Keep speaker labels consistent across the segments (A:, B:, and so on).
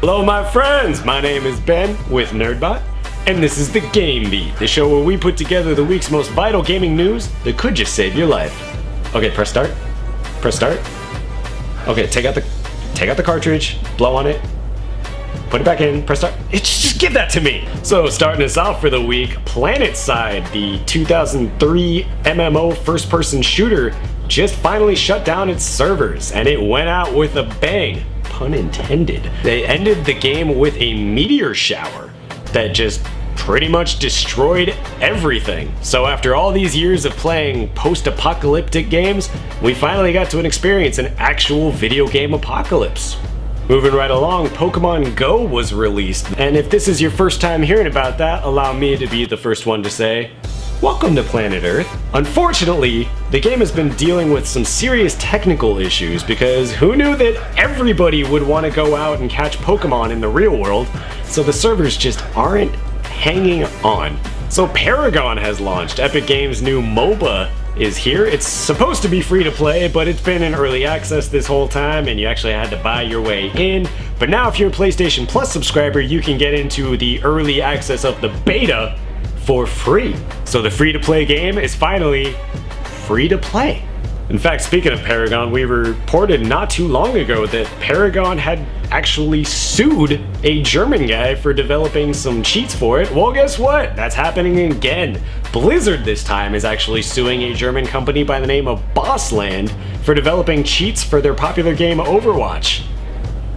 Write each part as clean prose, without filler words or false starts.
A: Hello my friends, my name is Ben with Nerdbot, and this is the Game Beat, the show where we put together the week's most vital gaming news that could just save your life. Okay, press start. Press start. Okay, take out the cartridge, blow on it, put it back in, press start. Just give that to me! So starting us off for the week, Planteside, the 2003 MMO first-person shooter, just finally shut down its servers, and it went out with a bang. Pun intended. They ended the game with a meteor shower that just pretty much destroyed everything. So after all these years of playing post-apocalyptic games, we finally got to experience an actual video game apocalypse. Moving right along, Pokemon Go was released, and if this is your first time hearing about that, allow me to be the first one to say, welcome to planet Earth. Unfortunately, the game has been dealing with some serious technical issues because who knew that everybody would want to go out and catch Pokemon in the real world, so the servers just aren't hanging on. So Paragon has launched. Epic Games' new MOBA is here. It's supposed to be free to play, but it's been in early access this whole time and you actually had to buy your way in. But now if you're a PlayStation Plus subscriber, you can get into the early access of the beta for free. So the free-to-play game is finally free to play. In fact, speaking of Paragon, we reported not too long ago that Paragon had actually sued a German guy for developing some cheats for it. Well, guess what? That's happening again. Blizzard this time is actually suing a German company by the name of Bossland for developing cheats for their popular game Overwatch.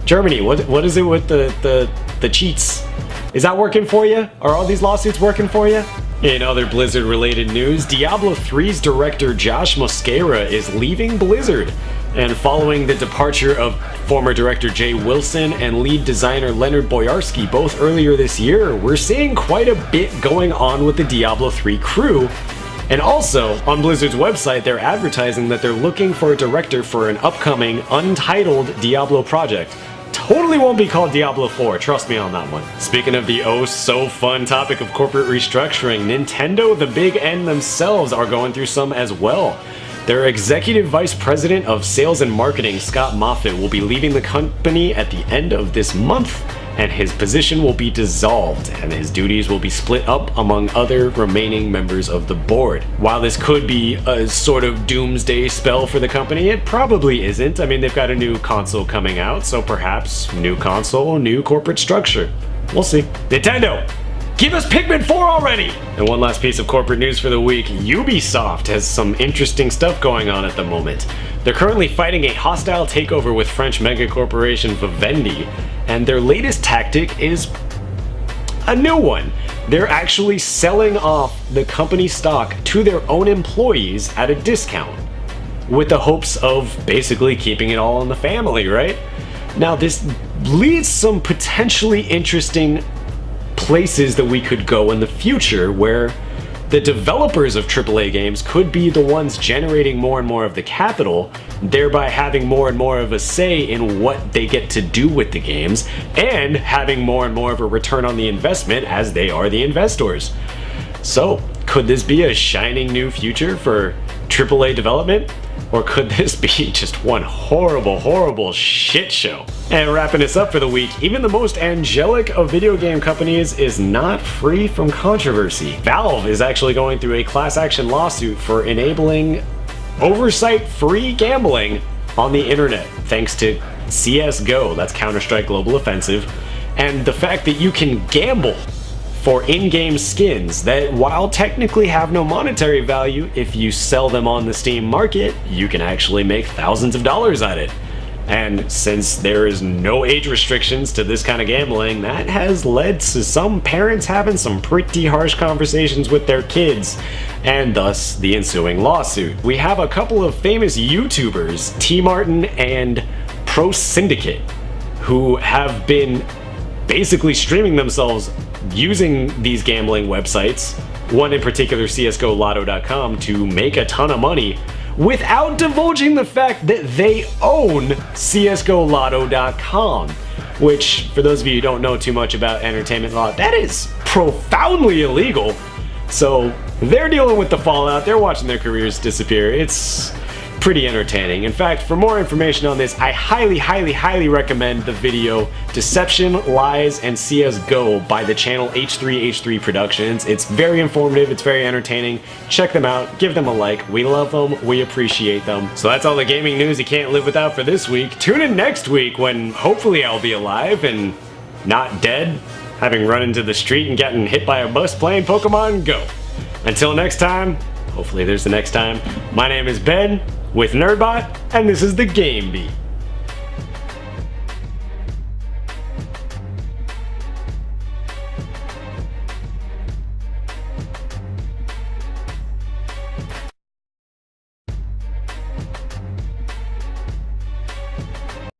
A: Germany, what is it with the cheats? Is that working for you? Are all these lawsuits working for you? In other Blizzard-related news, Diablo 3's director Josh Mosquera is leaving Blizzard. And following the departure of former director Jay Wilson and lead designer Leonard Boyarsky both earlier this year, we're seeing quite a bit going on with the Diablo 3 crew. And also, on Blizzard's website, they're advertising that they're looking for a director for an upcoming, untitled Diablo project. Totally won't be called Diablo 4, trust me on that one. Speaking of the oh so fun topic of corporate restructuring, Nintendo, the big N themselves, are going through some as well. Their executive vice president of sales and marketing, Scott Moffitt, will be leaving the company at the end of this month, and his position will be dissolved, and his duties will be split up among other remaining members of the board. While this could be a sort of doomsday spell for the company, it probably isn't. I mean, they've got a new console coming out, so perhaps new console, new corporate structure. We'll see. Nintendo! Give us Pikmin 4 already! And one last piece of corporate news for the week, Ubisoft has some interesting stuff going on at the moment. They're currently fighting a hostile takeover with French megacorporation Vivendi, and their latest tactic is a new one. They're actually selling off the company stock to their own employees at a discount, with the hopes of basically keeping it all in the family, right? Now this leads some potentially interesting places that we could go in the future where the developers of AAA games could be the ones generating more and more of the capital, thereby having more and more of a say in what they get to do with the games, and having more and more of a return on the investment as they are the investors. So, could this be a shining new future for AAA development? Or could this be just one horrible, horrible shit show? And wrapping us up for the week, even the most angelic of video game companies is not free from controversy. Valve is actually going through a class action lawsuit for enabling oversight-free gambling on the internet, thanks to CSGO, that's Counter-Strike Global Offensive, and the fact that you can gamble for in-game skins that, while technically have no monetary value, if you sell them on the Steam market, you can actually make thousands of dollars at it. And since there is no age restrictions to this kind of gambling, that has led to some parents having some pretty harsh conversations with their kids, and thus the ensuing lawsuit. We have a couple of famous YouTubers, T Martin and Pro Syndicate, who have been basically streaming themselves using these gambling websites, one in particular CSGOLotto.com, to make a ton of money without divulging the fact that they own CSGOLotto.com, which, for those of you who don't know too much about entertainment law, that is profoundly illegal. So they're dealing with the fallout, they're watching their careers disappear. It's pretty entertaining. In fact, for more information on this, I highly recommend the video Deception, Lies, and CSGO by the channel H3H3 Productions. It's very informative, it's very entertaining. Check them out, give them a like. We love them, we appreciate them. So that's all the gaming news you can't live without for this week. Tune in next week when hopefully I'll be alive and not dead, having run into the street and gotten hit by a bus playing Pokemon Go. Until next time, hopefully there's the next time, my name is Ben with Nerdbot, and this is the Game Beat.